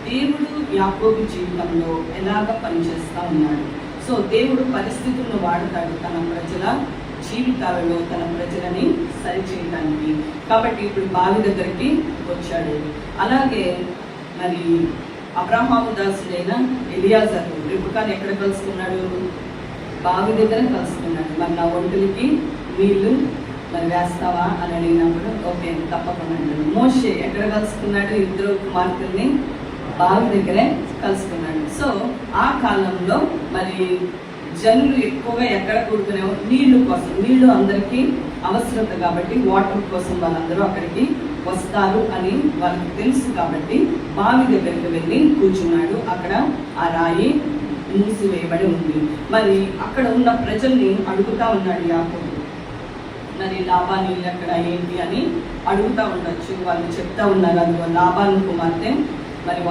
దేవుడు యాకోబు జీవితంలో ఎలాగ పనిచేస్తూ ఉన్నాడు. సో దేవుడు పరిస్థితులను వాడతాడు తన ప్రజల జీవితాలలో, తన ప్రజలని సరిచేయడానికి. కాబట్టి ఇప్పుడు బావి దగ్గరికి వచ్చాడు. అలాగే మరి అబ్రహాము దాసుడైన ఎలియాజరు రిబకాని ఎక్కడ కలుసుకున్నాడు? బావి దగ్గర కలుసుకున్నాడు. మరి నా ఒంటికి నీళ్లు మరి వేస్తావా అని అడిగినప్పుడు ఓకే తప్పకుండా అంటాడు. మోషే ఎక్కడ కలుసుకున్నాడు? ఇద్దరు కుమార్తెల్ని బావి దగ్గరే కలుసుకున్నాడు. సో ఆ కాలంలో మరి జనులు ఎక్కువగా ఎక్కడ కూడుకునేవారు? నీళ్లు కోసం. నీళ్లు అందరికీ అవసరత కాబట్టి వాటర్ కోసం వాళ్ళందరూ అక్కడికి వస్తారు అని వాళ్ళకి తెలుసు కాబట్టి బావి దగ్గరికి వెళ్ళి కూర్చున్నాడు. అక్కడ ఆ రాయి మూసివేయబడి ఉంది. మరి అక్కడ ఉన్న ప్రజల్ని అడుగుతా ఉన్నాడు యాకోబు. మరి లాబాను ఇల్లు అక్కడ ఏంటి అని అడుగుతా ఉండొచ్చు. వాళ్ళు చెప్తా ఉన్నారు, అది లాబాను కుమార్తె మరి